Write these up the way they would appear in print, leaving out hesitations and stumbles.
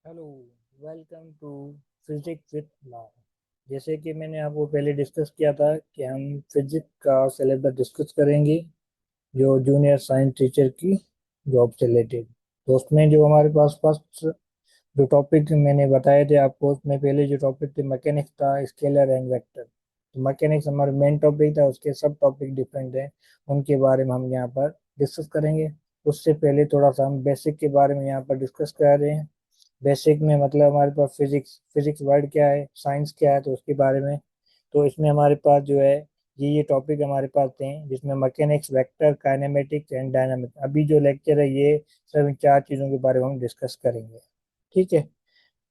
Hello, welcome to physics with law. जैसे कि मैंने आपको पहले डिस्कस किया था कि हम फिजिक्स का सिलेबस डिस्कस करेंगे जो जूनियर साइंस टीचर की जॉब से रिलेटेड। तो उसमें जो हमारे पास फर्स्ट जो टॉपिक मैंने बताए थे आपको, उसमें पहले जो टॉपिक थे मैकेनिक्स था, स्केलर एंड वेक्टर। तो मैकेनिक्स हमारा मेन टॉपिक था, उसके सब टॉपिक डिफरेंट हैं, उनके बारे में हम यहाँ पर डिस्कस करेंगे। उससे पहले थोड़ा सा हम बेसिक के बारे में यहाँ पर डिस्कस कर रहे हैं। बेसिक में मतलब हमारे पास फिजिक्स फिजिक्स वर्ड क्या है, साइंस क्या है, तो उसके बारे में। तो इसमें हमारे पास जो है ये टॉपिक हमारे पास थे, जिसमें mechanics, vector, kinematics and dynamics. अभी जो लेक्चर है ये सब इन चार चीज़ों के बारे में हम डिस्कस करेंगे। ठीक है।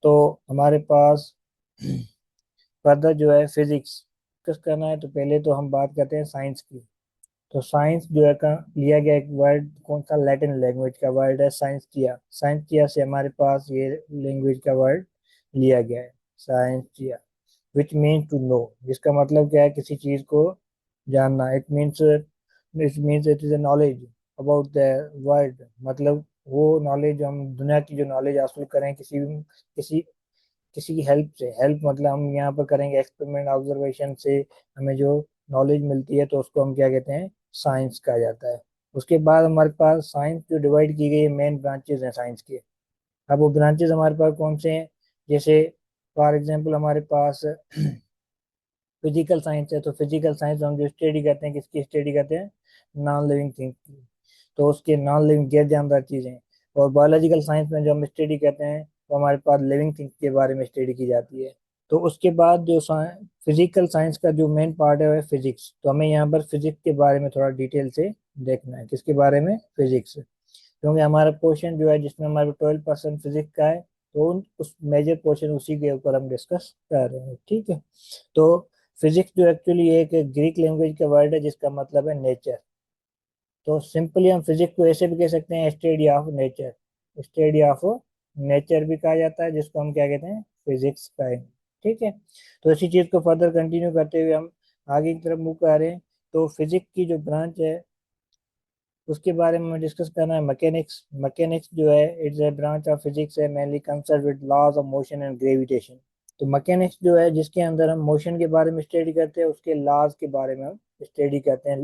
तो हमारे पास फर्दर जो है फिजिक्स डिस्कस करना है, तो पहले तो हम बात करते हैं साइंस की। तो साइंस जो है का लिया गया एक वर्ड, कौन सा, लैटिन लैंग्वेज का वर्ड है साइंस। साइंस से हमारे पास ये लैंग्वेज का वर्ड लिया गया है, science, which means to know. जिसका मतलब क्या है, किसी चीज को जानना। It means it is a knowledge about the world. मतलब वो नॉलेज, हम दुनिया की जो नॉलेज हासिल करें किसी किसी की हेल्प से। हेल्प मतलब हम यहाँ पर करेंगे एक्सपेरिमेंट, ऑब्जर्वेशन से हमें जो नॉलेज मिलती है, तो उसको हम क्या कहते हैं, साइंस कहा जाता है। उसके बाद हमारे पास साइंस जो डिवाइड की गई है, मेन ब्रांचेस हैं साइंस के। अब वो ब्रांचेस हमारे पास कौन से हैं, जैसे फॉर एग्जांपल हमारे पास फिजिकल साइंस है। तो फिजिकल साइंस हम जो स्टडी करते हैं, किसकी स्टडी करते हैं, नॉन लिविंग थिंग की। तो उसके नॉन लिविंग गैर जानदार चीजें। और बायोलॉजिकल साइंस में जो हम स्टडी करते हैं, वो हमारे पास लिविंग थिंग के बारे में स्टडी की जाती है। तो उसके बाद जो फिजिकल साइंस का जो मेन पार्ट है वो है फिजिक्स। तो हमें यहाँ पर फिजिक्स के बारे में थोड़ा डिटेल से देखना है। किसके बारे में, फिजिक्स। क्योंकि हमारा पोर्शन जो है जिसमें हमारे 12% फिजिक्स का है, तो उस मेजर पोर्शन उसी के ऊपर हम डिस्कस कर रहे हैं। ठीक है। तो फिजिक्स जो एक्चुअली एक ग्रीक लैंग्वेज का वर्ड है जिसका मतलब है नेचर। तो सिंपली हम फिजिक्स को ऐसे भी कह सकते हैं, study of nature. Study of nature भी कहा जाता है, जिसको हम क्या कहते हैं, फिजिक्स कहेंगे। ठीक है। तो इसी चीज को फर्दर कंटिन्यू करते हुए हम आगे की तरफ मूव कर रहे हैं। तो फिजिक्स की जो ब्रांच है उसके बारे में डिस्कस करना है, मैकेनिक्स। मैकेनिक्स जो है it's a branch of physics है, mainly concern with laws of motion and gravitation. तो मैकेनिक्स जो है जिसके अंदर हम मोशन के बारे में स्टडी करते हैं, उसके लॉज के बारे में हम स्टडी करते हैं।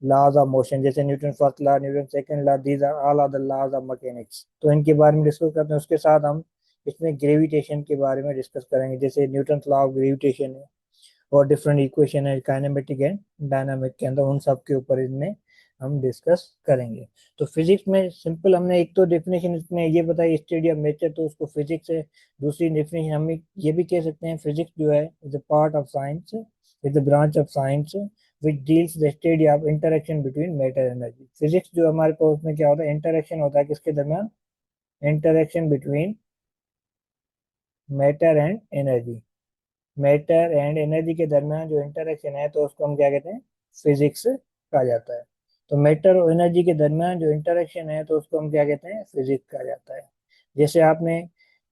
लॉज ऑफ मोशन, जैसे Newton first law, Newton second law, these are all are the laws of mechanics. तो इनके बारे में डिस्कस करते हैं। उसके साथ हम इसमें ग्रेविटेशन के बारे में डिस्कस करेंगे, जैसे न्यूटन लॉ ऑफ ग्रेविटेशन है, और डिफरेंट इक्वेशन है काइनेमेटिक एंड डायनामिक के अंदर, उन सब के ऊपर इनमें हम डिस्कस करेंगे। तो फिजिक्स में सिंपल हमने एक तो डेफिनेशन इसमें ये बताई, स्टडी ऑफ नेचर, तो उसको फिजिक्स है। दूसरी डेफिनेशन हम ये भी कह सकते हैं, फिजिक्स जो है is a part of science, is a branch of science which deals the study of interaction between matter energy. Physics जो हमारे पास, उसमें क्या होता है, इंटरेक्शन होता है किसके दरमियान, interaction between matter and energy. Matter and energy के दरमियान जो इंटरेक्शन है, तो उसको हम क्या कहते हैं, फिजिक्स कहा जाता है। तो मैटर और एनर्जी के दरमियान जो इंटरेक्शन है, तो उसको हम क्या कहते हैं, फिजिक्स कहा जाता है। जैसे आपने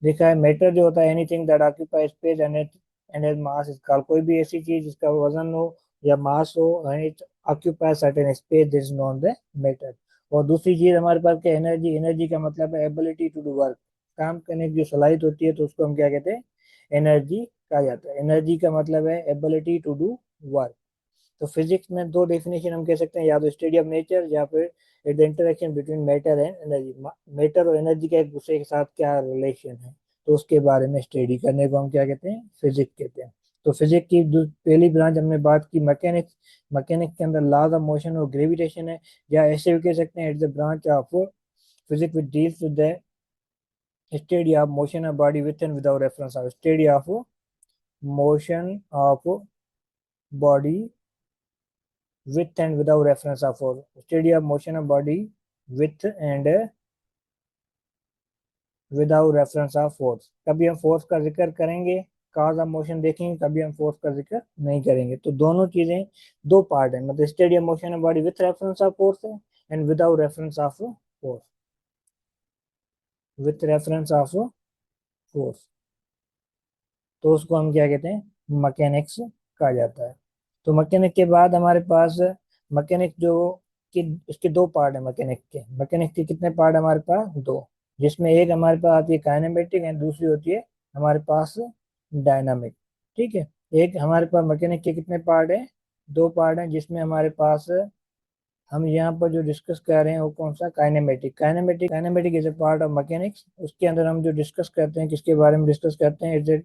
देखा है, मैटर जो होता है, anything that occupy space and and mass is called. कोई भी ऐसी चीज जिसका वजन हो या मास हो and it occupy certain space, this is known the matter. और दूसरी चीज हमारे पास क्या, एनर्जी। एनर्जी का मतलब है एबिलिटी टू डू वर्क, काम करने की जो सलाहियत होती है, तो उसको हम क्या कहते हैं, एनर्जी कहा जाता है। एनर्जी का मतलब है एबिलिटी टू डू वर्क। तो फिजिक्स में दो डेफिनेशन हम कह सकते हैं, या तो स्टडी ऑफ नेचर, या फिर the interaction between matter and energy. Matter और एनर्जी का एक दूसरे के साथ क्या रिलेशन है, तो उसके बारे में स्टडी करने को हम क्या कहते हैं, फिजिक्स कहते हैं। तो फिजिक्स की पहली ब्रांच हमने बात की मैकेनिक्स। मैकेनिक्स के अंदर लॉज ऑफ मोशन और ग्रेविटेशन है, या ऐसे भी कह सकते हैं it's the branch of physics which deals with the study of motion of body with and without reference of study of motion of body with and without reference of force। study of motion of body with and without reference of force। कभी हम force का जिक्र करेंगे, cause of motion देखेंगे, कभी हम force का जिक्र नहीं करेंगे। तो दोनों चीजें दो पार्ट है, मतलब study of motion of body with reference of force है, and without reference of force, with reference of force, तो उसको हम क्या कहते हैं, मैकेनिक्स कहा जाता है। तो मैकेनिक के बाद हमारे पास मैकेनिक जो कि इसके दो पार्ट है। मैकेनिक के कितने पार्ट हमारे पास, दो। जिसमें एक हमारे पास आती है काइनेमेटिक एंड दूसरी होती है हमारे पास डायनामिक। ठीक है। एक हमारे पास मैकेनिक के कितने पार्ट हैं, दो पार्ट हैं, जिसमें हमारे पास हम यहाँ पर जो डिस्कस कर रहे हैं वो कौन सा, kinematic is a part of mechanics. उसके अंदर हम जो डिस्कस करते हैं किसके बारे में डिस्कस करते हैं, इज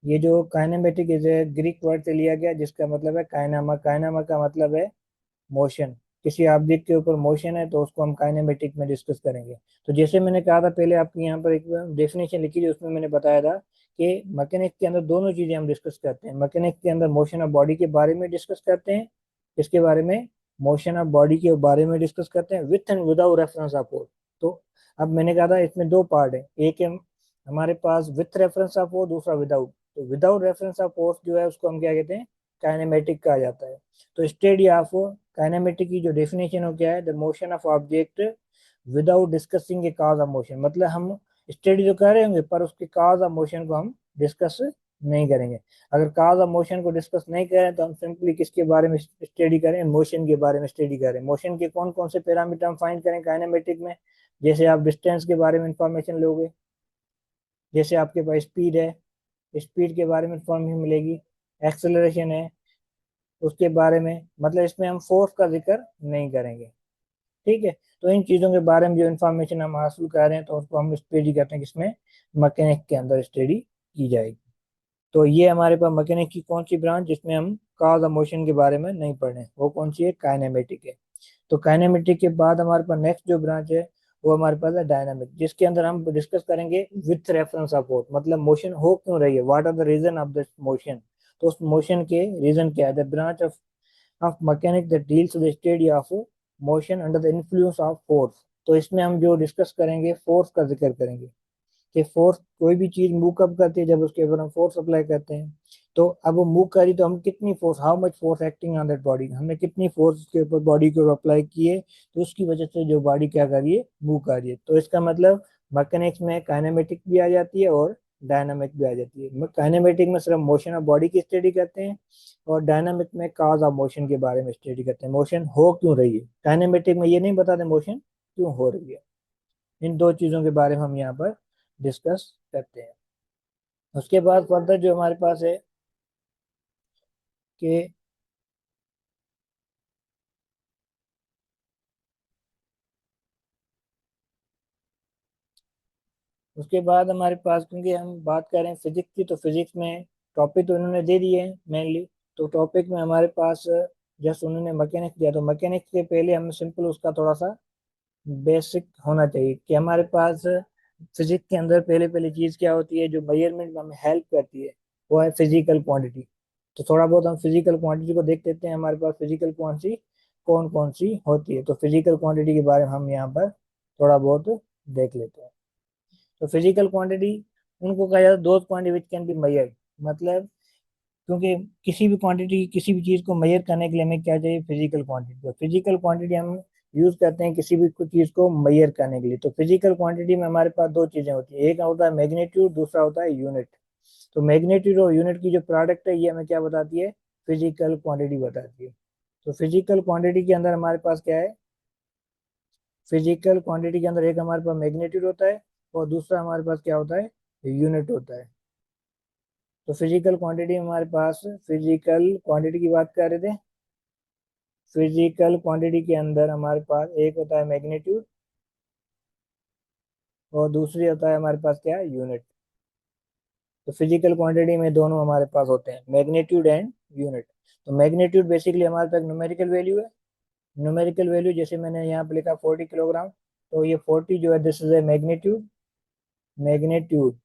ये जो kinematic is a Greek word से लिया गया जिसका मतलब है काइनामा। काइनामा का मतलब है मोशन। किसी ऑब्जेक्ट के ऊपर मोशन है तो उसको हम काइनेमेटिक में डिस्कस करेंगे। तो जैसे मैंने कहा था पहले, आपकी यहाँ पर एक डेफिनेशन लिखी थी, उसमें मैंने बताया था कि मैकेनिक्स के अंदर दोनों चीजें हम डिस्कस करते हैं। मैकेनिक्स के अंदर मोशन ऑफ बॉडी के बारे में डिस्कस करते हैं, इसके बारे में, मोशन ऑफ बॉडी के बारे में डिस्कस करते हैं with and without reference of force. तो अब मैंने कहा था इसमें दो पार्ट है, एक है हमारे पास विथ रेफरेंस ऑफ फोर्स, दूसरा विदाउट। तो विदाउट रेफरेंस ऑफ फोर्स जो है उसको हम क्या कहते हैं, काइनेमेटिक कहा जाता है। तो स्टडी ऑफ काइनेमेटिक की जो डेफिनेशन हो क्या है, the motion of object without discussing A cause of motion. मतलब हम स्टडी तो कर रहे होंगे पर उसके कॉज ऑफ मोशन को हम डिस्कस नहीं करेंगे। अगर कॉज ऑफ मोशन को डिस्कस नहीं करें तो हम सिंपली किसके बारे में स्टडी करें, मोशन के बारे में स्टडी करें। मोशन के कौन कौन से पैरामीटर हम फाइंड करें काइनेमेटिक में, जैसे आप डिस्टेंस के बारे में इंफॉर्मेशन लोगे, जैसे आपके पास स्पीड है, स्पीड के बारे में इंफॉर्मेशन मिलेगी, एक्सेलरेशन है उसके बारे में, मतलब इसमें हम फोर्स का जिक्र नहीं करेंगे। ठीक है। तो इन चीजों के बारे में जो इन्फॉर्मेशन हम हासिल कर रहे हैं तो उसको हम स्टडी करते हैं किसमें, मैकेनिक के अंदर स्टडी की जाएगी। तो ये हमारे पास मैकेनिक की कौन सी ब्रांच जिसमें हम कॉज ऑफ मोशन के बारे में नहीं पढ़ रहे हैं, वो कौन सी है, काइनेमेटिक है। तो काइनेमेटिक के बाद हमारे पास नेक्स्ट जो ब्रांच है वो हमारे पास है डायनामिक, जिसके अंदर हम डिस्कस करेंगे विथ रेफरेंस ऑफ फोर्स, मतलब मोशन हो क्यों रही है, what are the reason of this motion. तो उस मोशन के रीजन क्या है, the branch of mechanic that deals with study of motion under the influence of force. तो इसमें हम जो डिस्कस करेंगे फोर्स का जिक्र करेंगे कि फोर्स, कोई भी चीज मूव कब करती है, जब उसके ऊपर हम फोर्स अप्लाई करते हैं। तो अब वो मूव करी तो हम कितनी force, how much force acting on that body, हमने कितनी फोर्स उसके ऊपर बॉडी के ऊपर अप्लाई की है, तो उसकी वजह से जो बॉडी क्या कर रही है, मूव कर रही है। तो इसका मतलब मैकेनिक्स में काइनेमेटिक भी आ जाती है और डायनामिक भी आ जाती है। काइनेमेटिक में सिर्फ मोशन ऑफ बॉडी की स्टडी करते हैं और डायनामिक में कॉज ऑफ मोशन के बारे में स्टडी करते हैं, मोशन हो क्यों रही है। काइनेमेटिक में ये नहीं बताते मोशन क्यों हो रही है। इन दो चीजों के बारे में हम यहाँ पर डिस्कस करते हैं। उसके बाद फर्दर जो हमारे पास है कि उसके बाद हमारे पास, क्योंकि हम बात कर रहे हैं फिजिक्स की, तो फिजिक्स में टॉपिक तो उन्होंने दे दिए हैं मेनली। तो टॉपिक में हमारे पास जस्ट उन्होंने मैकेनिक्स दिया, तो मैकेनिक्स के पहले हमें सिंपल उसका थोड़ा सा बेसिक होना चाहिए कि हमारे पास फिजिक्स के अंदर पहले पहले चीज क्या होती है जो मेजरमेंट में हमें हेल्प करती है, वो है फिजिकल क्वांटिटी। तो थोड़ा बहुत हम फिजिकल क्वांटिटी को देख लेते हैं, हमारे पास फिजिकल क्वांटिटी कौन कौन सी होती है। तो फिजिकल क्वांटिटी के बारे में हम यहाँ पर थोड़ा बहुत देख लेते हैं। तो फिजिकल क्वांटिटी उनको कहा जाता है those quantity which can be measured. मतलब क्योंकि किसी भी क्वांटिटी, किसी भी चीज को मेजर करने के लिए हमें क्या चाहिए, फिजिकल क्वांटिटी। तो फिजिकल क्वांटिटी हम यूज करते हैं किसी भी चीज को मेजर करने के लिए। तो फिजिकल क्वांटिटी में हमारे पास दो चीजें होती है, एक होता है मैग्नीट्यूड, दूसरा होता है यूनिट। तो मैग्नीट्यूड और यूनिट की जो प्रोडक्ट है ये हमें क्या बताती है, फिजिकल क्वांटिटी बताती है। तो फिजिकल क्वांटिटी के अंदर हमारे पास क्या है, फिजिकल क्वांटिटी के अंदर एक हमारे पास मैग्नीट्यूड होता है और दूसरा हमारे पास क्या होता है, यूनिट होता है। तो फिजिकल क्वांटिटी में हमारे पास, फिजिकल क्वांटिटी की बात कर रहे थे, फिजिकल क्वांटिटी के अंदर हमारे पास एक होता है मैग्नीट्यूड और दूसरी होता है हमारे पास क्या है, यूनिट। तो फिजिकल क्वांटिटी में दोनों हमारे पास होते हैं, मैग्नीट्यूड एंड यूनिट। तो मैग्नीट्यूड बेसिकली हमारे पास न्यूमेरिकल वैल्यू है। न्यूमेरिकल वैल्यू जैसे मैंने यहाँ पे लिखा 40 किलोग्राम, तो ये 40 जो है this is a magnitude. Magnitude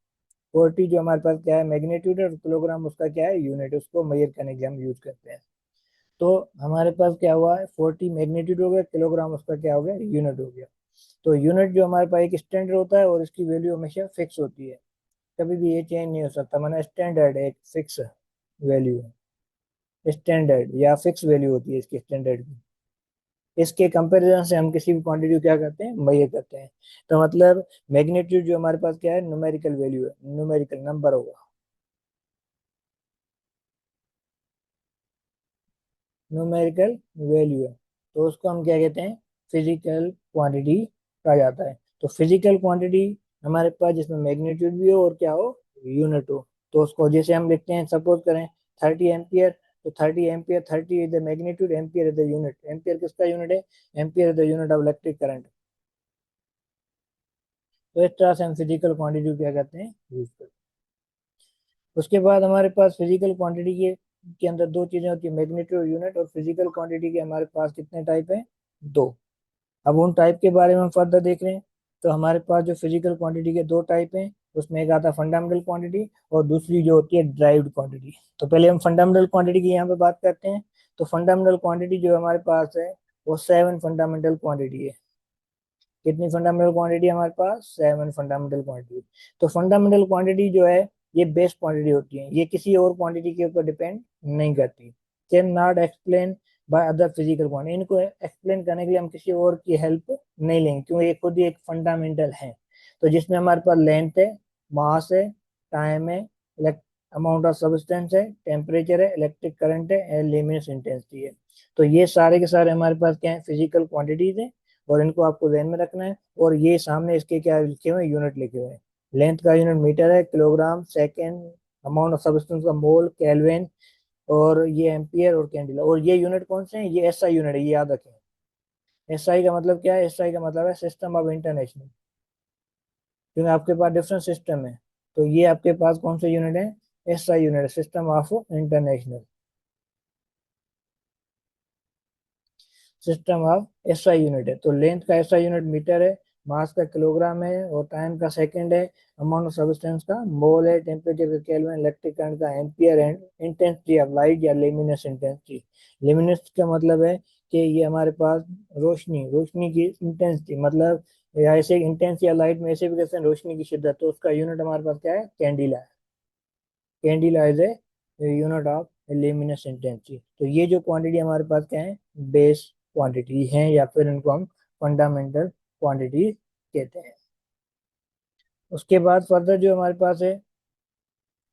40 जो हमारे पास क्या है, मैग्नीट्यूड है, और किलोग्राम उसका क्या है, यूनिट, उसको मेजर करने के लिए हम यूज करते हैं। तो हमारे पास क्या हुआ है, 40 मैग्नीट्यूड हो गया, किलोग्राम उसका क्या हो गया, यूनिट हो गया। तो यूनिट जो हमारे पास एक स्टैंडर्ड होता है और इसकी वैल्यू हमेशा फिक्स होती है, कभी भी ये चेंज नहीं हो सकता। माना स्टैंडर्ड एक फिक्स वैल्यू है, स्टैंडर्ड या फिक्स वैल्यू होती है इसकी स्टैंडर्ड की। इसके कंपैरिजन से हम किसी भी क्वांटिटी को क्या करते हैं, मेजर करते हैं। तो मतलब मैग्नीट्यूड जो हमारे पास क्या है, न्यूमेरिकल वैल्यू है, न्यूमेरिकल नंबर होगा, न्यूमेरिकल वैल्यू है। तो उसको हम क्या कहते हैं, फिजिकल क्वांटिटी कहा जाता है। तो फिजिकल क्वांटिटी हमारे पास जिसमें मैग्नीट्यूड भी हो और क्या हो, यूनिट हो। तो उसको जैसे हम लिखते हैं, सपोज करें 30 एम्पियर, तो 30 ampere, 30 is the magnitude, ampere is the unit. Ampere किसका यूनिट है, ampere is the unit of electric current. तो इस तरह से हम फिजिकल क्वांटिटी क्या कहते हैं, यूज करते हैं। उसके बाद हमारे पास फिजिकल क्वांटिटी के अंदर दो चीजें होती है, मैग्नीट्यूड और यूनिट। और फिजिकल क्वांटिटी के हमारे पास कितने टाइप हैं, दो। अब उन टाइप के बारे में हम फर्दर देख रहे हैं। तो हमारे पास जो फिजिकल क्वांटिटी के दो टाइप हैं, उसमें एक आता है फंडामेंटल क्वांटिटी और दूसरी जो होती है ड्राइव्ड क्वांटिटी। तो पहले हम फंडामेंटल क्वांटिटी की यहाँ पे बात करते हैं। तो फंडामेंटल क्वांटिटी जो हमारे पास है वो 7 फंडामेंटल क्वांटिटी है। कितनी फंडामेंटल क्वांटिटी हमारे पास, 7 फंडामेंटल क्वांटिटी। तो फंडामेंटल क्वांटिटी जो है ये बेस क्वांटिटी होती है, ये किसी और क्वांटिटी के ऊपर डिपेंड नहीं करती। Can not explain by other physical quantity, इनको एक्सप्लेन करने के लिए हम किसी और की हेल्प नहीं लेंगे, क्योंकि ये खुद ही एक फंडामेंटल है। तो जिसमें हमारे पास लेंथ है, मास है, टाइम है, अमाउंट ऑफ सब्सटेंस है, टेम्परेचर है, इलेक्ट्रिक करंट है एंड ल्यूमिनस इंटेंसिटी है। तो ये सारे के सारे हमारे पास क्या है, फिजिकल क्वांटिटीज है। और इनको आपको ध्यान में रखना है। और ये सामने इसके क्या लिखे हुए हैं, यूनिट लिखे हुए हैं। लेंथ का यूनिट मीटर है, kilogram, second, amount of substance का मोल, केल्विन, और ये एम्पियर और कैंडिला। और ये यूनिट कौन से हैं, ये एसआई यूनिट है, ये याद रखें। एसआई का मतलब क्या है, एसआई का मतलब है सिस्टम ऑफ इंटरनेशनल, क्योंकि आपके पास डिफरेंट सिस्टम है। तो ये आपके पास कौन से यूनिट है, एसआई यूनिट है, system of international, system of SI unit है। तो लेंथ का एसआई यूनिट मीटर है, मास का किलोग्राम है, और टाइम का सेकंड है, अमाउंट ऑफ सब्सटेंस का मोल है, टेम्परेचर का केल्विन, इलेक्ट्रिक करंट का ampere, and intensity of light या लेमिनस इंटेंसिटी। लेमिनस का मतलब है कि ये हमारे पास रोशनी, रोशनी की इंटेंसिटी मतलब, या ऐसे इंटेंस या लाइट में ऐसे भी कहते हैं रोशनी की शिद्दत। तो उसका यूनिट हमारे पास क्या है, कैंडिला है। Candela is a unit of luminous intensity. तो ये जो क्वांटिटी हमारे पास क्या है, बेस क्वांटिटी है, या फिर इनको हम फंडामेंटल क्वांटिटी कहते हैं। उसके बाद फर्दर जो हमारे पास है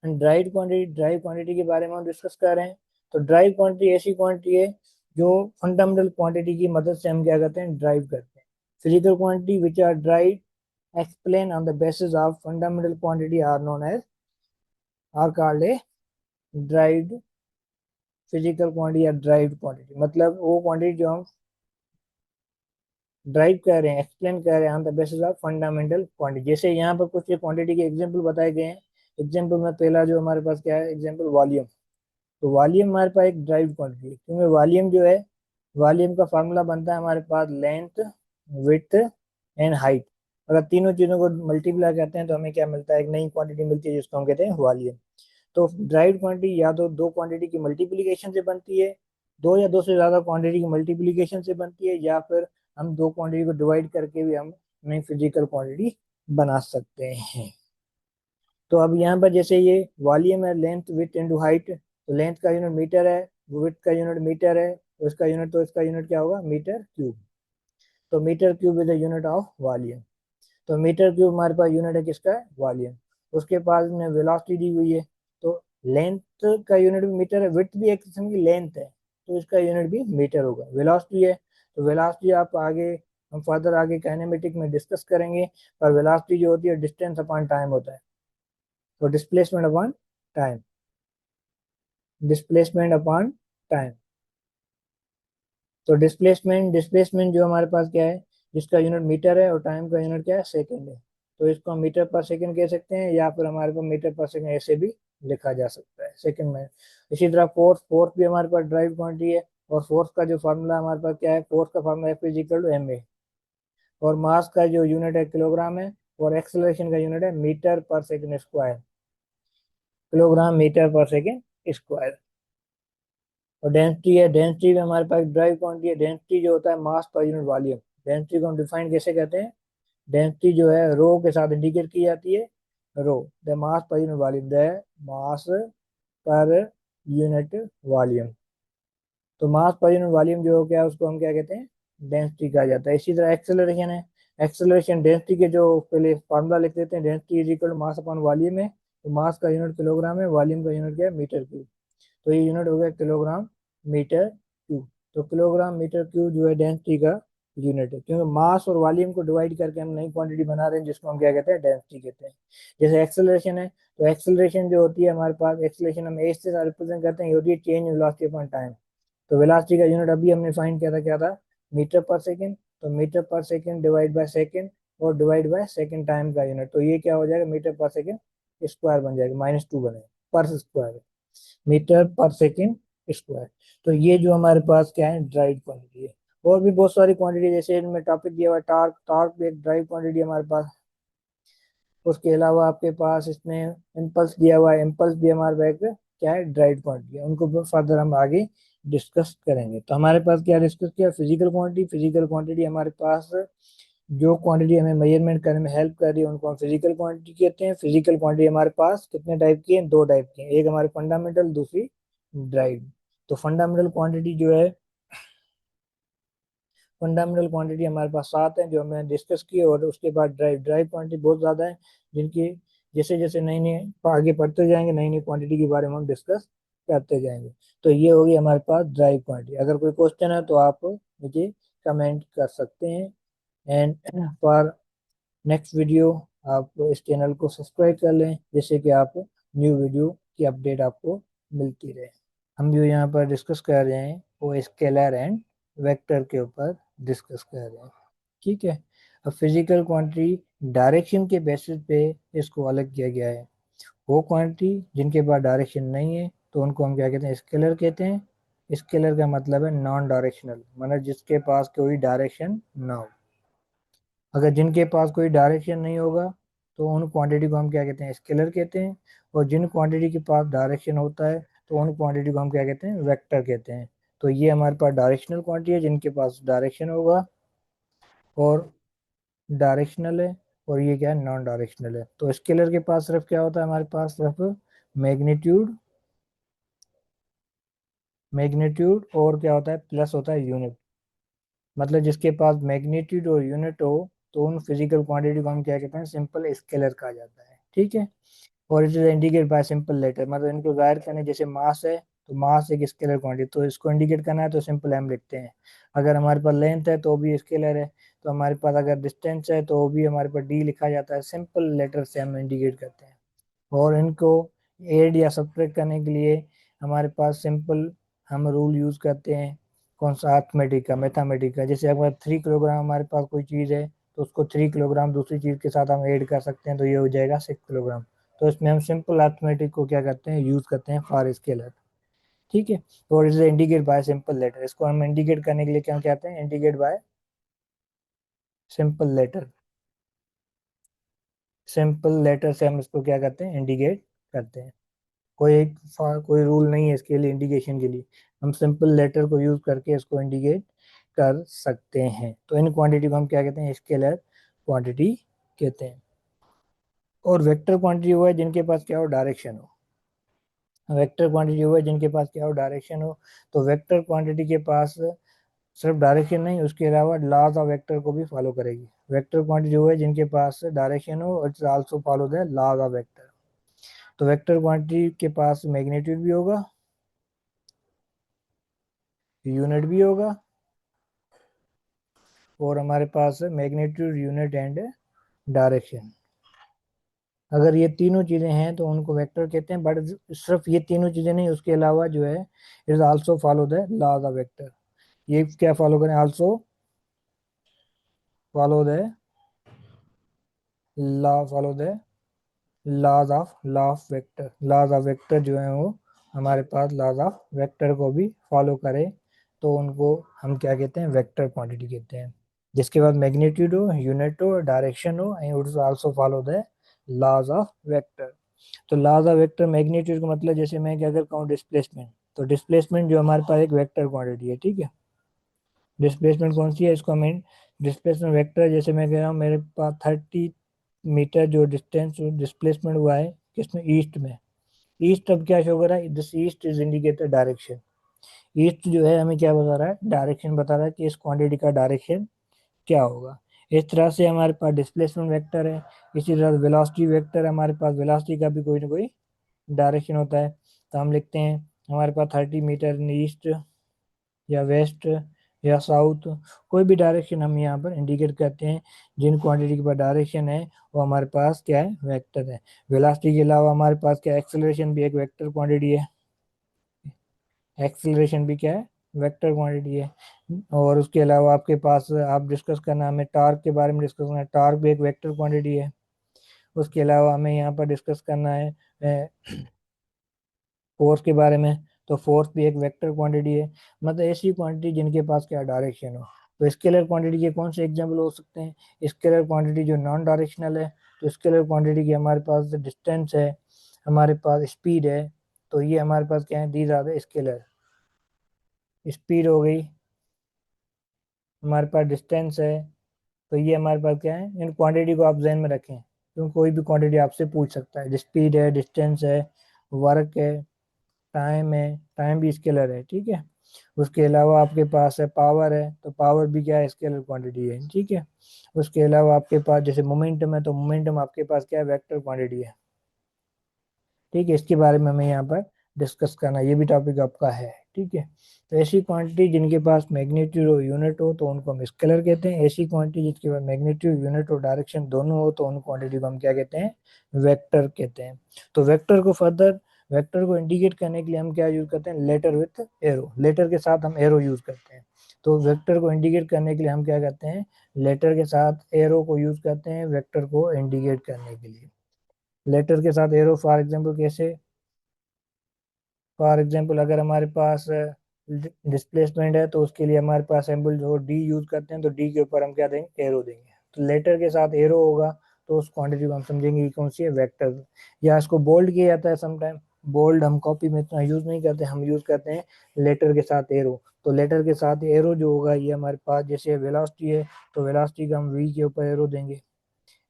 ड्राइव क्वांटिटी, ड्राइव क्वांटिटी के बारे में हम डिस्कस कर रहे हैं। तो ड्राइव क्वांटिटी ऐसी क्वांटिटी है जो फंडामेंटल क्वांटिटी की मदद से हम क्या करते हैं, ड्राइव करते हैं। Physical quantity which are drive explain on the basis of fundamental quantity are known as, are called a derived physical quantity या ड्राइव्ड क्वांटिटी। मतलब वो क्वांटिटी जो हम ड्राइव कर रहे हैं, एक्सप्लेन कर रहे हैं on the basis of fundamental quantity. जैसे यहाँ पर कुछ क्वांटिटी के एग्जांपल बताए गए हैं। एग्जांपल में पहला जो हमारे पास क्या है, एग्जांपल वॉल्यूम। तो वॉल्यूम हमारे पास एक ड्राइव क्वांटिटी है, क्योंकि वॉल्यूम जो है, वॉल्यूम का फार्मूला बनता है हमारे पास लेंथ, विड्थ एंड हाइट। अगर तीनों चीजों को मल्टीप्लाई करते हैं तो हमें क्या मिलता है, एक नई क्वांटिटी मिलती है जिसको हम कहते हैं वॉल्यूम। तो ड्राइव्ड क्वांटिटी या तो दो क्वांटिटी की मल्टीप्लीकेशन से बनती है, दो या दो से ज्यादा क्वांटिटी की मल्टीप्लीकेशन से बनती है, या फिर हम दो क्वांटिटी को डिवाइड करके भी हम नई फिजिकल क्वांटिटी बना सकते हैं। तो अब यहाँ पर जैसे ये वॉल्यूम है, लेंथ विड्थ इंटू हाइट। तो लेंथ का यूनिट मीटर है, विड्थ का यूनिट मीटर है, तो इसका यूनिट, तो इसका यूनिट क्या होगा, मीटर क्यूब। तो metre cube is the unit of volume. तो मीटर क्यूब हमारे पास यूनिट है किसका, है वॉल्यूम। उसके पास में वेलोसिटी दी हुई है। तो लेंथ का यूनिट भी मीटर है, विड्थ भी एक किस्म की लेंथ है, तो इसका यूनिट भी मीटर होगा। वेलोसिटी है, तो वेलोसिटी आप आगे, हम फर्दर आगे काइनेमेटिक में डिस्कस करेंगे। पर वेलोसिटी जो होती है डिस्टेंस अपॉन टाइम होता है। तो displacement upon time, displacement upon time. तो डिस्प्लेसमेंट, डिस्प्लेसमेंट जो हमारे पास क्या है, जिसका यूनिट मीटर है और टाइम का यूनिट क्या है, सेकंड है। तो इसको हम मीटर पर सेकंड कह सकते हैं, या फिर हमारे पास मीटर पर सेकंड ऐसे भी लिखा जा सकता है, सेकंड में। इसी तरह फोर्स, फोर्स भी हमारे पास ड्राइव क्वांटिटी है। और फोर्स का जो फार्मूला हमारे पास क्या है, फोर्स का formula F is equal to ma। और मास का जो यूनिट है किलोग्राम है, और एक्सेलरेशन का यूनिट है मीटर पर सेकंड स्क्वायर, किलोग्राम मीटर पर सेकंड स्क्वायर। और डेंसिटी है, डेंसिटी भी हमारे पास ड्राइव क्वांटिटी है। डेंसिटी जो होता है मास पर यूनिट वॉल्यूम। डेंसिटी को हम डिफाइन कैसे करते हैं, डेंसिटी जो है रो के साथ इंडिकेट की जाती है। रो the mass per unit volume, the mass per unit volume. तो मास पर यूनिट वॉल्यूम जो हो गया उसको हम क्या कहते हैं, डेंसिटी कहा जाता है। इसी तरह एक्सेलरेशन है, एक्सेलरेशन डेंसिटी के जो पहले फार्मूला लिख देते हैं, density is equal to mass upon volume है। तो मास का यूनिट किलोग्राम है, वॉल्यूम का यूनिट क्या है, मीटर क्यूब। तो ये यूनिट हो गया किलोग्राम मीटर क्यूब। तो किलोग्राम मीटर क्यूब जो है डेंसिटी का यूनिट है, क्योंकि मास और वॉल्यूम को डिवाइड करके हम नई क्वांटिटी बना रहे हैं जिसको हम क्या कहते हैं, डेंसिटी कहते हैं। जैसे एक्सेलरेशन है, तो एक्सेलरेशन जो होती है हमारे पास, एक्सेलरेशन हम एच से रिप्रेजेंट करते हैं, ये होती है change in velocity upon time. तो वेलोसिटी का यूनिट अभी हमने फाइंड किया था, क्या था, मीटर पर सेकेंड। तो मीटर पर सेकेंड डिवाइड बाय सेकेंड और डिवाइड बाय सेकेंड टाइम का यूनिट, तो ये क्या हो जाएगा, मीटर पर सेकेंड स्क्वायर बन जाएगा, -2 बनेगा, पर स्क्वायर, मीटर पर सेकेंड स्क्वायर। तो ये जो हमारे पास क्या है, ड्राइव क्वांटिटी है। और भी बहुत सारी क्वांटिटी, जैसे इनमें टॉपिक दिया हुआ है टार्क, टार्क भी एक ड्राइव क्वांटिटी हमारे पास। उसके अलावा आपके पास इसमें इम्पल्स दिया हुआ है, इम्पल्स भी हमारे बैग पे क्या है, ड्राइव क्वांटिटी है। उनको फर्दर हम आगे डिस्कस करेंगे। तो हमारे पास क्या डिस्कस किया, फिजिकल क्वांटिटी। फिजिकल क्वांटिटी हमारे पास जो क्वांटिटी हमें मेजरमेंट करने में हेल्प कर रही है उनको हम फिजिकल क्वांटिटी कहते हैं। फिजिकल क्वांटिटी हमारे पास कितने टाइप की है, दो टाइप की है, एक हमारे फंडामेंटल, दूसरी ड्राइव। तो फंडामेंटल क्वांटिटी जो है, फंडामेंटल क्वांटिटी हमारे पास 7 है जो हमने डिस्कस की, और उसके बाद ड्राइव, ड्राइव क्वांटिटी बहुत ज़्यादा है, जिनकी जैसे जैसे नई नई आगे बढ़ते जाएंगे नई नई क्वांटिटी के बारे में हम डिस्कस करते जाएंगे। तो ये होगी हमारे पास ड्राइव क्वांटिटी। अगर कोई क्वेश्चन है तो आप मुझे कमेंट कर सकते हैं। एंड फॉर नेक्स्ट वीडियो आप इस चैनल को सब्सक्राइब कर लें, जिससे कि आप न्यू वीडियो की अपडेट आपको मिलती रहे। हम जो यहाँ पर डिस्कस कर रहे हैं वो स्केलर एंड वेक्टर के ऊपर डिस्कस कर रहे हैं, ठीक है। अब फिजिकल क्वांटिटी डायरेक्शन के बेसिस पे इसको अलग किया गया है। वो क्वांटिटी जिनके पास डायरेक्शन नहीं है तो उनको हम क्या कहते हैं, स्केलर कहते हैं। स्केलर का मतलब है नॉन डायरेक्शनल, मतलब जिसके पास कोई डायरेक्शन ना हो। अगर जिनके पास कोई डायरेक्शन नहीं होगा तो उन क्वांटिटी को हम क्या कहते हैं, स्केलर कहते हैं। और जिन क्वांटिटी के पास डायरेक्शन होता है तो उन क्वांटिटी को हम क्या कहते हैं, वेक्टर कहते हैं। तो ये हमारे पास डायरेक्शनल क्वांटिटी है जिनके पास डायरेक्शन होगा और डायरेक्शनल है, और ये क्या है, नॉन डायरेक्शनल है। तो स्केलर के पास सिर्फ क्या होता है, हमारे पास सिर्फ मैग्नीट्यूड, मैग्नीट्यूड और क्या होता है, प्लस होता है यूनिट। मतलब जिसके पास मैग्नीट्यूड और यूनिट हो तो उन फिजिकल क्वांटिटी को हम क्या कहते हैं, सिंपल स्केलर कहा जाता है, ठीक है। और it is indicate by simple letter, मतलब इनको जाहिर करने, जैसे मास है तो मास एक स्केलर क्वांटिटी, तो इसको इंडिकेट करना है तो सिंपल एम लिखते हैं। अगर हमारे पास लेंथ है तो भी स्केलर है। तो हमारे पास अगर डिस्टेंस है तो भी हमारे पास डी लिखा जाता है, सिंपल लेटर से हम इंडिकेट करते हैं। और इनको ऐड या सब्ट्रैक्ट करने के लिए हमारे पास सिंपल हम रूल यूज करते हैं। कौन सा, अर्थमेटिक का, मैथमेटिक का। जैसे अगर 3 किलोग्राम हमारे पास कोई चीज़ है तो उसको 3 किलोग्राम दूसरी चीज़ के साथ हम ऐड कर सकते हैं, तो ये हो जाएगा 6 किलोग्राम। तो इसमें हम सिंपल अर्थमेटिक को क्या करते हैं, यूज करते हैं फॉर स्केलर, ठीक है। और इसे इंडिकेट बाय सिंपल लेटर, इसको हम इंडिकेट करने के लिए क्या कहते हैं, indicate by simple letter. Simple letter से हम इसको क्या करते हैं, इंडिकेट करते हैं। कोई रूल नहीं है इसके लिए, इंडिकेशन के लिए हम सिंपल लेटर को यूज करके इसको इंडिकेट कर सकते हैं। तो इन क्वांटिटी को हम क्या कहते हैं, स्केलर क्वांटिटी कहते हैं। और वेक्टर क्वांटिटी वो है जिनके पास क्या हो, डायरेक्शन हो। वेक्टर क्वांटिटी वो है जिनके पास क्या हो, डायरेक्शन हो। तो वेक्टर क्वांटिटी के पास सिर्फ डायरेक्शन नहीं, उसके अलावा लॉज ऑफ वेक्टर को भी फॉलो करेगी। वेक्टर क्वांटिटी वो है जिनके पास डायरेक्शन हो, it's also follow the laws of vector. तो वेक्टर क्वांटिटी के पास मैग्नीट्यूड भी होगा, यूनिट भी होगा, और हमारे पास है मैग्नीट्यूड, यूनिट एंड डायरेक्शन। अगर ये तीनों चीजें हैं तो उनको वेक्टर कहते हैं। बट सिर्फ ये तीनों चीजें नहीं, उसके अलावा जो है it is also follow the laws of vector. ये क्या फॉलो करें, also follow the follow the laws of vector. Laws of vector जो है वो हमारे पास लॉज ऑफ वेक्टर को भी फॉलो करे तो उनको हम क्या कहते हैं, वेक्टर क्वांटिटी कहते हैं। जिसके बाद मैग्नीट्यूड हो, यूनिट हो, डायरेक्शन हो, and it also follow the laws of vector. तो लॉज ऑफ वेक्टर, मैग्नीट्यूड का मतलब, जैसे मैं क्या अगर कहूँ डिस्प्लेसमेंट, तो डिस्प्लेसमेंट जो हमारे पास एक वेक्टर क्वांटिटी है, ठीक है। डिस्प्लेसमेंट कौन सी है, इसको हमें डिस्प्लेसमेंट वेक्टर, जैसे मैं कह रहा हूँ मेरे पास 30 मीटर जो डिस्टेंस डिस्प्लेसमेंट हुआ है किसमें, ईस्ट में। ईस्ट अब क्या शो कर रहा है, this east is indicated direction. East जो है हमें क्या बता रहा है, डायरेक्शन बता रहा है कि इस क्वांटिटी का डायरेक्शन क्या होगा। इस तरह से हमारे पास डिस्प्लेसमेंट वेक्टर है। इसी तरह वेलोसिटी वेक्टर, हमारे पास वेलोसिटी का भी कोई ना कोई डायरेक्शन होता है। तो हम लिखते हैं हमारे पास 30 मीटर इन ईस्ट या वेस्ट या साउथ, कोई भी डायरेक्शन हम यहाँ पर इंडिकेट करते हैं। जिन क्वांटिटी के पास डायरेक्शन है वो हमारे पास क्या है, वेक्टर है। वेलोसिटी के अलावा हमारे पास क्या, एक्सेलरेशन भी एक वेक्टर क्वांटिटी है। एक्सेलरेशन भी क्या है, वेक्टर क्वांटिटी है। और उसके अलावा आपके पास आप डिस्कस करना, हमें टार्क के बारे में डिस्कस करना है, टार्क भी एक वेक्टर क्वांटिटी है। उसके अलावा हमें यहाँ पर डिस्कस करना है फोर्स के बारे में, तो फोर्स भी एक वेक्टर क्वांटिटी है। मतलब ऐसी क्वांटिटी जिनके पास क्या डायरेक्शन हो। तो स्केलर क्वांटिटी के कौन से एग्जाम्पल हो सकते हैं, स्केलर क्वांटिटी जो नॉन डायरेक्शनल है। तो स्केलर क्वांटिटी की हमारे पास डिस्टेंस है, हमारे पास स्पीड है। तो ये हमारे पास क्या है, these are the scalar. Speed हो गई, हमारे पास डिस्टेंस है। तो ये हमारे पास क्या है, इन क्वांटिटी को आप ध्यान में रखें, क्योंकि कोई भी क्वांटिटी आपसे पूछ सकता है। स्पीड है, डिस्टेंस है, वर्क है, टाइम है, टाइम भी स्केलर है, ठीक है। उसके अलावा आपके पास है पावर है, तो पावर भी क्या है, स्केलर क्वांटिटी है, ठीक है। उसके अलावा आपके पास जैसे मोमेंटम है, तो मोमेंटम आपके पास क्या है, वेक्टर क्वांटिटी है, ठीक है। इसके बारे में हमें यहाँ पर डिस्कस करना, ये भी टॉपिक आपका है, ठीक है। तो ऐसी क्वांटिटी जिनके पास मैग्नीट्यूड और यूनिट हो तो उनको हम स्केलर कहते हैं। ऐसी क्वांटिटी जिसके पास मैग्नीट्यूड, यूनिट और डायरेक्शन दोनों हो तो उन क्वांटिटी को हम क्या कहते हैं, वेक्टर कहते हैं। तो वेक्टर को फर्दर, वेक्टर को इंडिकेट करने के लिए हम क्या यूज करते हैं, लेटर विथ एरो, लेटर के साथ हम एरो यूज करते हैं। तो वेक्टर को इंडिकेट करने के लिए हम क्या करते हैं, लेटर के साथ एरो को यूज करते हैं वेक्टर को इंडिकेट करने के लिए। लेटर के साथ एरो फॉर एग्जाम्पल कैसे, फॉर एग्जाम्पल अगर हमारे पास डिस्प्लेसमेंट है तो उसके लिए हमारे पास सिंबल जो डी यूज करते हैं, तो डी के ऊपर हम क्या देंगे, एरो देंगे। तो लेटर के साथ एरो होगा तो उस क्वांटिटी को हम समझेंगे कि कौन सी है, वेक्टर। या इसको बोल्ड किया जाता है समटाइम, बोल्ड हम कॉपी में इतना यूज नहीं करते, हम यूज करते हैं लेटर के साथ एरो। तो लेटर के साथ एरो जो होगा ये हमारे पास, जैसे वेलोसिटी है तो वेलोसिटी का हम वी के ऊपर एरो देंगे,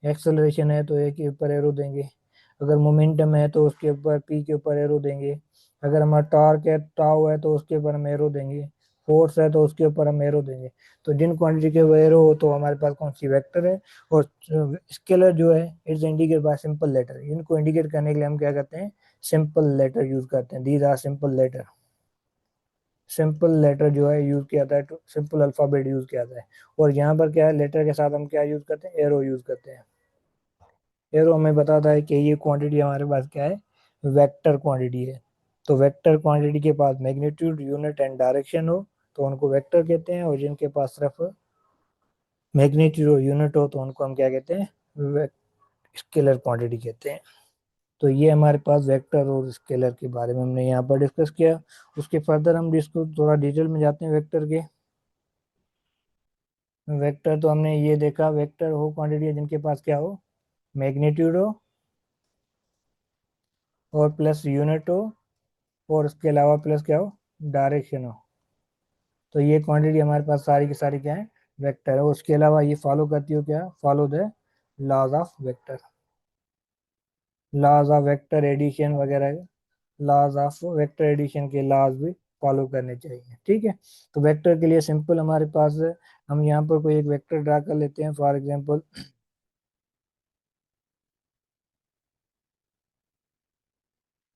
एक्सेलरेशन है तो ए के ऊपर एरो देंगे, अगर मोमेंटम है तो उसके ऊपर पी के ऊपर एरो देंगे, अगर हमारा टॉर्क है, टाउ है तो उसके ऊपर हम एरो देंगे, फोर्स है तो उसके ऊपर हम एरो देंगे। तो जिन क्वांटिटी के वो एरो हो तो हमारे पास कौन सी, वेक्टर है। और स्केलर जो है it's indicate by simple letter, इनको इंडिकेट करने के लिए हम क्या करते हैं, सिंपल लेटर यूज करते हैं। These are simple letter, simple letter जो है यूज किया जाता है, सिंपल अल्फाबेट यूज किया जाता है। और यहाँ पर क्या है, लेटर के साथ हम क्या यूज करते हैं, एरो यूज करते हैं। एरो हमें बताता है कि ये क्वांटिटी हमारे पास क्या है, वेक्टर क्वांटिटी है। तो वेक्टर क्वांटिटी के पास मैग्नीट्यूड, यूनिट एंड डायरेक्शन हो तो उनको वेक्टर कहते हैं, और जिनके पास सिर्फ मैग्नीट्यूड और यूनिट हो तो उनको हम क्या कहते हैं, स्केलर क्वांटिटी कहते हैं। तो ये हमारे पास वेक्टर और स्केलर के बारे में हमने यहाँ पर डिस्कस किया। उसके फर्दर हम डिस्कस थोड़ा डिटेल में जाते हैं वेक्टर के। वेक्टर तो हमने ये देखा, वेक्टर हो क्वांटिटी जिनके पास क्या हो, मैग्नीट्यूड हो और प्लस यूनिट हो, और उसके अलावा प्लस क्या हो, डायरेक्शन हो। तो ये क्वांटिटी हमारे पास सारी की सारी क्या है, वेक्टर है। उसके अलावा ये फॉलो करती हो क्या, follow the laws of vector, laws of vector addition वगैरह, लॉज ऑफ वेक्टर एडिशन के लॉज भी फॉलो करने चाहिए, ठीक है। तो वेक्टर के लिए सिंपल हमारे पास है, हम यहाँ पर कोई एक वेक्टर ड्रा कर लेते हैं। फॉर एग्जांपल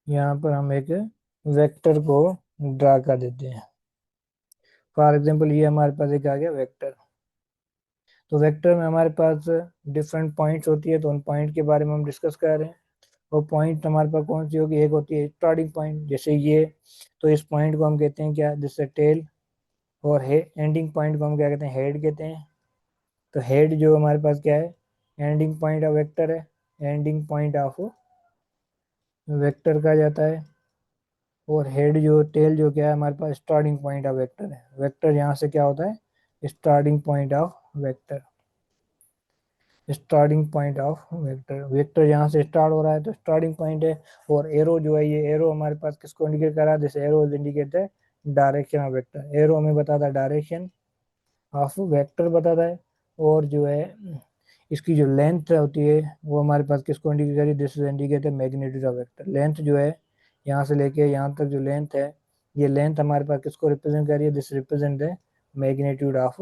यहाँ पर हम एक वेक्टर को ड्रा कर देते हैं। फॉर एग्जांपल ये हमारे पास एक आ गया वेक्टर। तो वेक्टर में हमारे पास डिफरेंट पॉइंट्स होती है, तो उन पॉइंट के बारे में हम डिस्कस कर रहे हैं। और पॉइंट हमारे पास कौन सी होगी, एक होती है स्टार्टिंग पॉइंट, जैसे ये। तो इस पॉइंट को हम कहते हैं क्या, जिससे टेल। और एंडिंग पॉइंट को हम क्या कहते हैं, हेड कहते हैं। तो हेड जो हमारे पास क्या है, एंडिंग पॉइंट ऑफ वेक्टर है, एंडिंग पॉइंट ऑफ वेक्टर कहा जाता है। और हेड जो, टेल जो क्या है हमारे पास, स्टार्टिंग पॉइंट ऑफ वेक्टर है। वेक्टर यहाँ से क्या होता है, starting point of vector, starting point of vector. Vector यहाँ से स्टार्ट हो रहा है तो स्टार्टिंग पॉइंट है। और एरो जो है, ये एरो हमारे पास किसको इंडिकेट कर रहा है, दिस एरो इंडिकेट है डायरेक्शन ऑफ वेक्टर। एरो हमें बताता है डायरेक्शन ऑफ वेक्टर बताता है। और जो है इसकी जो लेंथ होती है वो हमारे पास किसको इंडिकेट करी, दिस इज इंडिकेट है मैग्नीट्यूड ऑफ वेक्टर। लेंथ जो है यहाँ से लेके यहाँ तक जो लेंथ है, ये लेंथ हमारे पास किसको रिप्रेजेंट कर रही है, दिस रिप्रेजेंट है मैग्नीट्यूड ऑफ,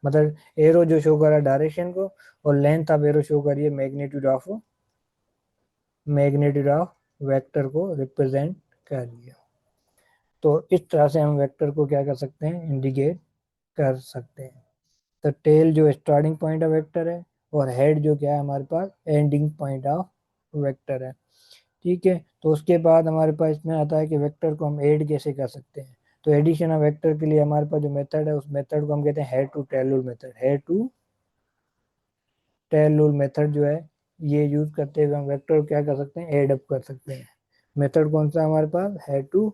मतलब एरो जो शो कर रहा है डायरेक्शन को, और लेंथ ऑफ एरो शो करिए मैग्नीट्यूड ऑफ वेक्टर को रिप्रेजेंट कर रही है। तो इस तरह से हम वेक्टर को क्या कर सकते हैं, इंडिकेट कर सकते हैं। तो टेल जो स्टार्टिंग पॉइंट ऑफ वेक्टर है, और हेड जो क्या है हमारे पास एंडिंग पॉइंट ऑफ वेक्टर है। ठीक है, तो उसके बाद हमारे पास इसमें आता है कि वेक्टर को हम ऐड कैसे कर सकते हैं। तो एडिशन ऑफ वेक्टर के लिए हमारे पास जो मेथड है, उस मेथड को हम कहते हैं head to tail rule method. Head to tail rule method जो है, ये यूज करते हुए हम वेक्टर को क्या कर सकते हैं, एड अप कर सकते हैं। मेथड कौन सा हमारे पास, head to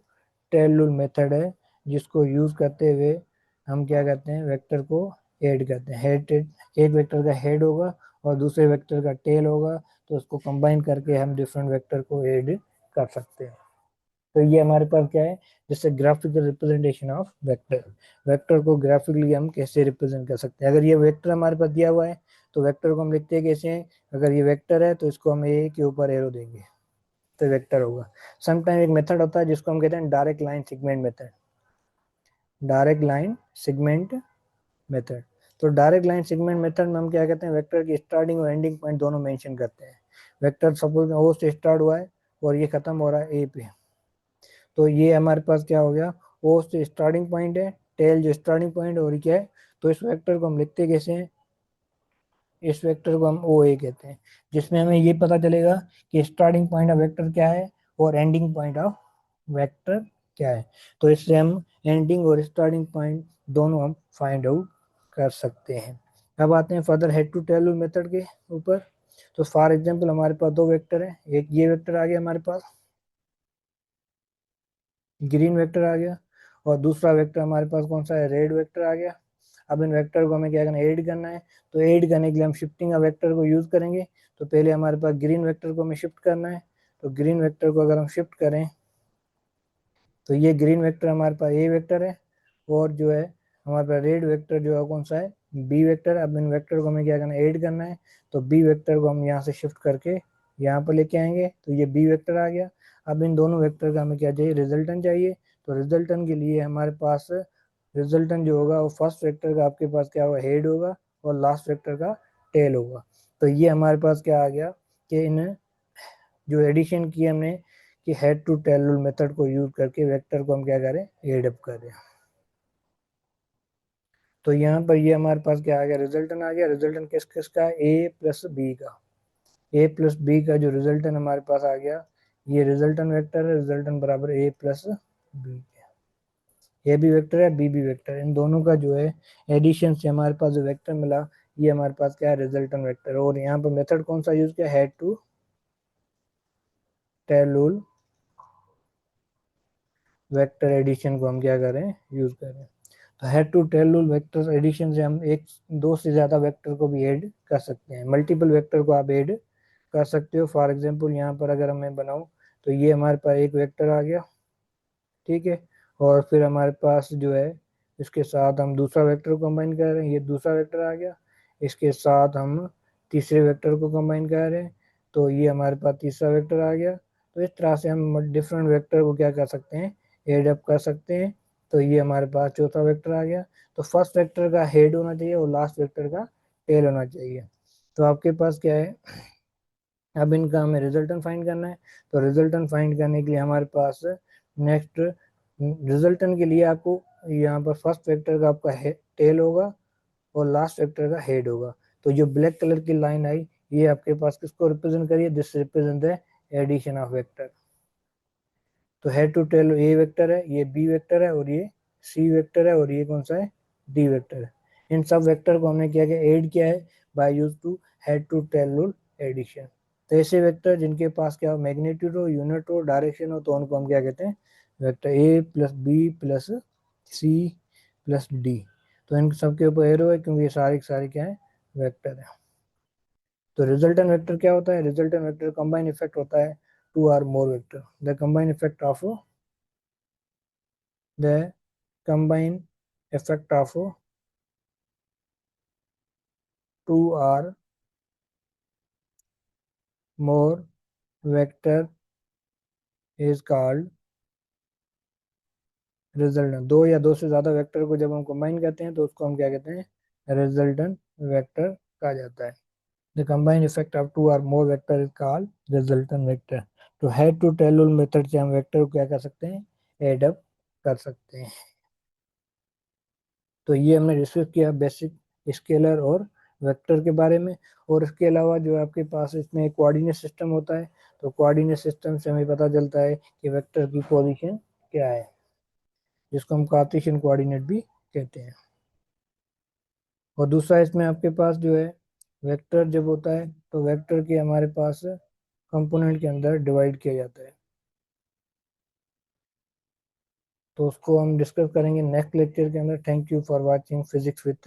tail rule method है, जिसको यूज करते हुए हम क्या करते हैं, वेक्टर को ऐड करते हैं। हेड, एक वेक्टर का हेड होगा और दूसरे वेक्टर का टेल होगा, तो उसको कंबाइन करके हम डिफरेंट वेक्टर को ऐड कर सकते हैं। तो ये हमारे पास क्या है, जैसे graphical representation of vector. Vector को ग्राफिकली हम कैसे रिप्रेजेंट कर सकते हैं। अगर ये वेक्टर हमारे पास दिया हुआ है, तो वेक्टर को हम लिखते हैं कैसे हैं, अगर ये वेक्टर है तो इसको हम ए के ऊपर एरो देंगे तो वेक्टर होगा। समटाइम एक मेथड होता है जिसको हम कहते हैं direct line segment method. Direct line segment method. तो डायरेक्ट लाइन सेगमेंट मेथड में हम क्या कहते हैं, वेक्टर की स्टार्टिंग और एंडिंग पॉइंट दोनों मेंशन करते हैं। वेक्टर सपोज ओ से स्टार्ट हुआ है और ये खत्म हो रहा है ए पे, तो ये हमारे पास क्या हो गया, ओ से स्टार्टिंग पॉइंट है, टेल जो स्टार्टिंग पॉइंट और क्या है। तो इस वेक्टर को हम लिखते कैसे हैं, इस वेक्टर को हम ओ ए कहते हैं, जिसमें हमें ये पता चलेगा कि स्टार्टिंग पॉइंट ऑफ वेक्टर क्या है और एंडिंग पॉइंट ऑफ वेक्टर क्या है। तो इससे हम एंडिंग और स्टार्टिंग पॉइंट दोनों हम फाइंड आउट कर सकते हैं। अब आते हैं further head to tail method के ऊपर। तो फॉर एग्जांपल हमारे पास दो वेक्टर है, एक ये वेक्टर आ गया हमारे पास, ग्रीन वेक्टर आ गया, और दूसरा वेक्टर हमारे पास कौन सा है, रेड वेक्टर आ गया। अब इन वेक्टर को हमें क्या करना है, ऐड करना है। तो ऐड करने के लिए हम शिफ्टिंग का वेक्टर को यूज करेंगे। तो पहले हमारे पास ग्रीन वेक्टर को हमें शिफ्ट करना है। तो ग्रीन वेक्टर को अगर हम शिफ्ट करें, तो ये ग्रीन वेक्टर हमारे पास ए वेक्टर है, और जो है हमारे पास रेड वेक्टर जो है कौन सा है, बी वेक्टर। अब इन वेक्टर को हमें क्या करना है, ऐड करना है। तो बी वेक्टर को हम यहाँ से शिफ्ट करके यहाँ पर लेके आएंगे, तो ये बी वेक्टर आ गया। अब इन दोनों वेक्टर का हमें क्या चाहिए, रिजल्टेंट चाहिए। तो रिजल्टेंट के लिए हमारे पास रिजल्टेंट जो होगा वो फर्स्ट वेक्टर का आपके पास क्या होगा, हेड होगा, और लास्ट वेक्टर का टेल होगा। तो ये हमारे पास क्या आ गया कि इन जो एडिशन की हमने कि head to tail rule method को यूज करके वेक्टर को हम क्या करें, एड अप करें। तो यहाँ पर ये हमारे पास क्या आ गया, रिजल्टेंट आ गया। रिजल्टेंट किस किस का, ए प्लस बी का। ए प्लस बी का जो रिजल्टेंट हमारे पास आ गया, ये रिजल्टेंट वेक्टर है, रिजल्टेंट बराबर ए प्लस बी। ए भी वेक्टर है, बी भी वेक्टर है, इन दोनों का जो है एडिशन से हमारे पास जो वेक्टर मिला, ये हमारे पास क्या है, रिजल्टेंट वेक्टर। और यहाँ पर मेथड कौन सा यूज किया, head to tail rule vector addition को हम क्या करें, यूज करें। तो head to tail rule vector addition से हम एक दो से ज्यादा वेक्टर को भी ऐड कर सकते हैं। मल्टीपल वेक्टर को आप ऐड कर सकते हो। फॉर एग्जांपल यहाँ पर अगर मैं बनाऊं, तो ये हमारे पास एक वेक्टर आ गया, ठीक है। और फिर हमारे पास जो है इसके साथ हम दूसरा वेक्टर को कंबाइन कर रहे हैं, ये दूसरा वेक्टर आ गया। इसके साथ हम तीसरे वेक्टर को कंबाइन कर रहे हैं, तो ये हमारे पास तीसरा वेक्टर आ गया। तो इस तरह से हम डिफरेंट वेक्टर को क्या कर सकते हैं, एड अप कर सकते हैं। तो ये हमारे पास चौथा वेक्टर आ गया। तो फर्स्ट वेक्टर का हेड होना चाहिए और लास्ट वेक्टर का टेल होना चाहिए। तो आपके पास क्या है, अब इनका हमें रिजल्टेंट फाइंड करना है। तो रिजल्टेंट फाइंड करने के लिए हमारे पास नेक्स्ट रिजल्टेंट के लिए आपको यहाँ पर फर्स्ट वेक्टर का आपका टेल होगा और लास्ट वेक्टर का हेड होगा। तो जो ब्लैक कलर की लाइन आई, ये आपके पास किसको रिप्रेजेंट करिए, this represent the addition of vector. तो head to tail A vector है, ये बी वेक्टर है, और ये सी वेक्टर है, और ये कौन सा है, डी वेक्टर है। इन सब वेक्टर को हमने क्या किया, ऐड किया है by use to head to tail rule addition. तो ऐसे वेक्टर जिनके पास क्या हो, मैग्नीट्यूड हो, यूनिट हो, डायरेक्शन हो, तो उनको हम क्या कहते हैं, vector A plus B plus C plus D. तो इन सबके ऊपर एरो है, क्योंकि ये सारे सारे क्या है, वेक्टर है। तो रिजल्टेंट वेक्टर क्या होता है, रिजल्टेंट वेक्टर कंबाइन इफेक्ट होता है two or more vector. The combine effect of the combined effect of two or more vector is called resultant. दो या दो से ज्यादा वेक्टर को जब हम कंबाइन करते हैं, तो उसको हम क्या कहते हैं, रिजल्टेंट वेक्टर कहा जाता है। The combined effect of two और more vector is called resultant vector. तो head to tail rule method से हम वेक्टर को क्या कर सकते हैं, एड अप कर सकते हैं। तो ये हमने डिस्कस किया बेसिक स्केलर और वेक्टर के बारे में। और इसके अलावा जो आपके पास इसमें कोऑर्डिनेट सिस्टम होता है, तो कोऑर्डिनेट सिस्टम से हमें पता चलता है कि वेक्टर की पोजीशन क्या है, जिसको हम कार्टेशियन कोऑर्डिनेट भी कहते हैं। और दूसरा इसमें आपके पास जो है वेक्टर जब होता है तो वेक्टर के हमारे पास कंपोनेंट के अंदर डिवाइड किया जाता है। तो उसको हम डिस्कस करेंगे नेक्स्ट लेक्चर के अंदर। Thank you for watching physics with